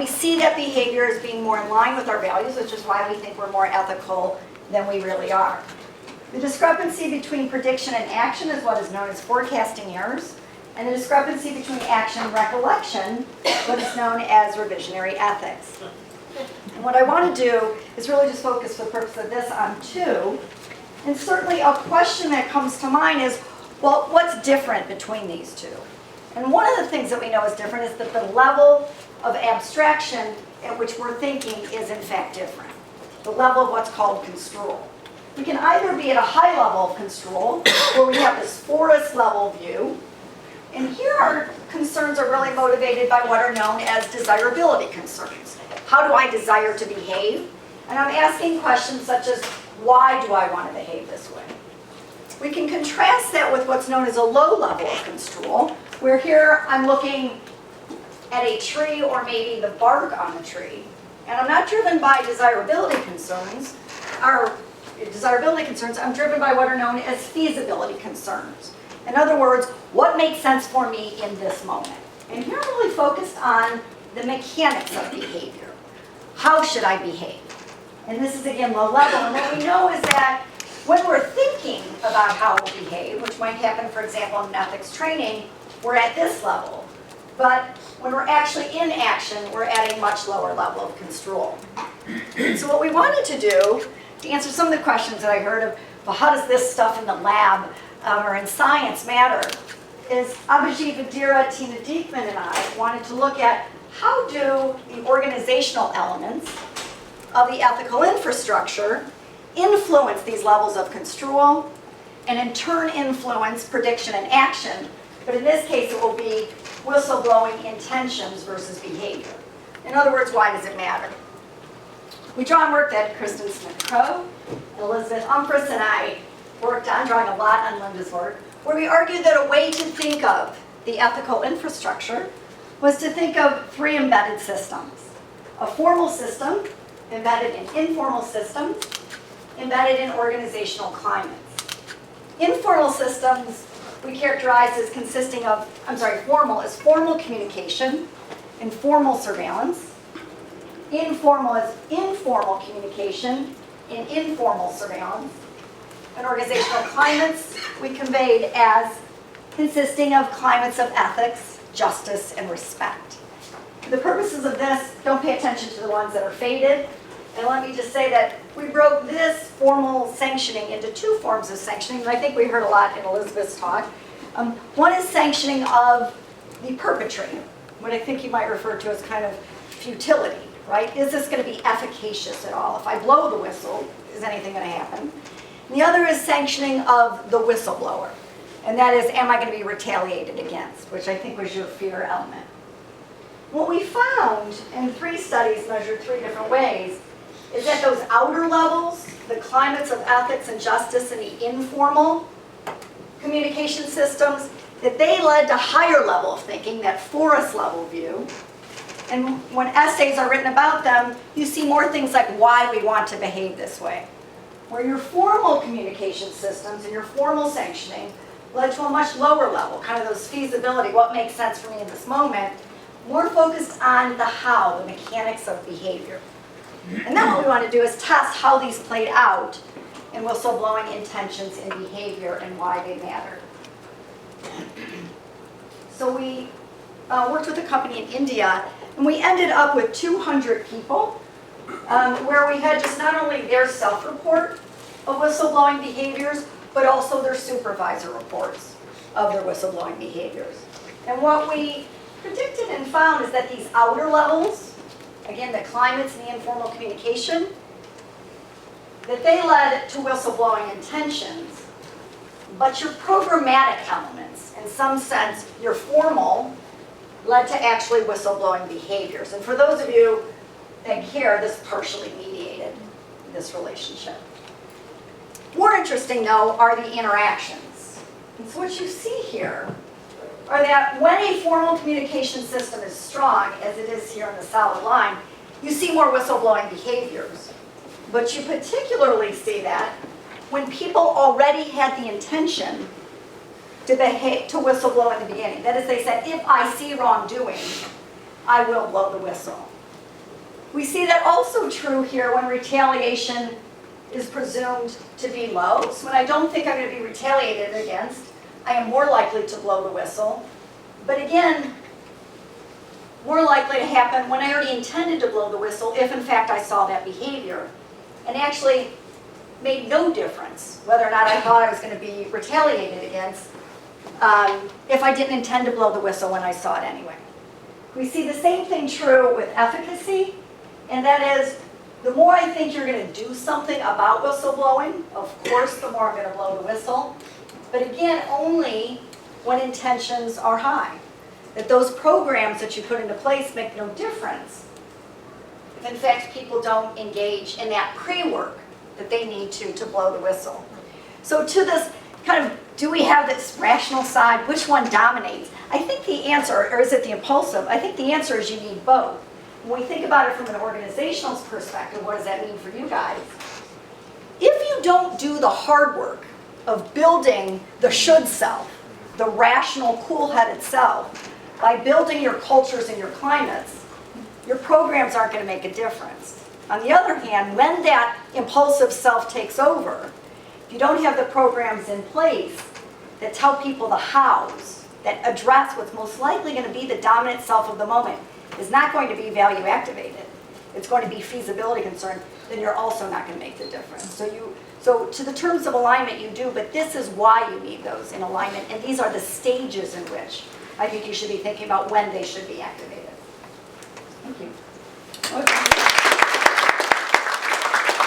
We see that behavior as being more in line with our values, which is why we think we're more ethical than we really are. The discrepancy between prediction and action is what is known as forecasting errors, and the discrepancy between action and recollection, what is known as revisionary ethics. And what I want to do is really just focus for the purpose of this on two. And certainly a question that comes to mind is, well, what's different between these two? And one of the things that we know is different is that the level of abstraction at which we're thinking is in fact different. The level of what's called construal. We can either be at a high level of construal, where we have this forest level view, and here our concerns are really motivated by what are known as desirability concerns. How do I desire to behave? And I'm asking questions such as, why do I want to behave this way? We can contrast that with what's known as a low level of construal, where here I'm looking at a tree or maybe the bark on the tree, and I'm not driven by desirability concerns, I'm driven by what are known as feasibility concerns. In other words, what makes sense for me in this moment? And here I'm really focused on the mechanics of behavior. How should I behave? And this is again low level, and what we know is that when we're thinking about how we'll behave, which might happen, for example, in ethics training, we're at this level. But when we're actually in action, we're at a much lower level of construal. So what we wanted to do, to answer some of the questions that I heard of, well, how does this stuff in the lab or in science matter, is Abhijit Vadira, Tina Diekman, and I wanted to look at how do the organizational elements of the ethical infrastructure influence these levels of construal, and in turn influence prediction and action. But in this case, it will be whistleblowing intentions versus behavior. In other words, why does it matter? We draw and work that Kristen Smith-Crow and Elizabeth Umphris and I worked on, drawing a lot on Linda's work, where we argued that a way to think of the ethical infrastructure was to think of three embedded systems. A formal system, embedded in informal systems, embedded in organizational climates. Informal systems we characterize as consisting of, formal is formal communication, informal surveillance. Informal is informal communication, in informal surveillance. And organizational climates we conveyed as consisting of climates of ethics, justice, and respect. For the purposes of this, don't pay attention to the ones that are faded. And let me just say that we broke this formal sanctioning into two forms of sanctioning, and I think we heard a lot in Elizabeth's talk. One is sanctioning of the perpetrator, what I think you might refer to as kind of futility, right? Is this going to be efficacious at all? If I blow the whistle, is anything going to happen? And the other is sanctioning of the whistleblower, and that is, am I going to be retaliated against, which I think was your fear element. What we found in 3 studies measured 3 different ways is that those outer levels, the climates of ethics and justice in the informal communication systems, that they led to higher level of thinking, that forest level view. And when essays are written about them, you see more things like why we want to behave this way. Where your formal communication systems and your formal sanctioning led to a much lower level, kind of those feasibility, what makes sense for me in this moment, more focused on the how, the mechanics of behavior. And then what we want to do is test how these played out in whistleblowing intentions and behavior and why they matter. So we worked with a company in India, and we ended up with 200 people, where we had just not only their self-report of whistleblowing behaviors, but also their supervisor reports of their whistleblowing behaviors. And what we predicted and found is that these outer levels, again, the climates and the informal communication, that they led to whistleblowing intentions, but your programmatic elements, in some sense, your formal, led to actually whistleblowing behaviors. And for those of you that care, this partially mediated this relationship. More interesting, though, are the interactions. And so what you see here are that when a formal communication system is strong, as it is here in the solid line, you see more whistleblowing behaviors. But you particularly see that when people already had the intention to whistleblow in the beginning. That is, they said, if I see wrongdoing, I will blow the whistle. We see that also true here when retaliation is presumed to be low. So when I don't think I'm going to be retaliated against, I am more likely to blow the whistle. But again, more likely to happen when I already intended to blow the whistle if in fact I saw that behavior. And actually made no difference whether or not I thought I was going to be retaliated against if I didn't intend to blow the whistle when I saw it anyway. We see the same thing true with efficacy, and that is the more I think you're going to do something about whistleblowing, of course the more I'm going to blow the whistle, but again only when intentions are high. That those programs that you put into place make no difference if in fact people don't engage in that pre-work that they need to blow the whistle. So to this kind of, do we have this rational side, which one dominates? I think the answer, or is it the impulsive? I think the answer is you need both. When we think about it from an organizational perspective, what does that mean for you guys? If you don't do the hard work of building the should self, the rational, cool-headed self, by building your cultures and your climates, your programs aren't going to make a difference. On the other hand, when that impulsive self takes over, if you don't have the programs in place that tell people the hows, that address what's most likely going to be the dominant self of the moment, is not going to be value activated, it's going to be feasibility concern, then you're also not going to make the difference. So to the terms of alignment you do, but this is why you need those in alignment, and these are the stages in which I think you should be thinking about when they should be activated. Thank you. Okay.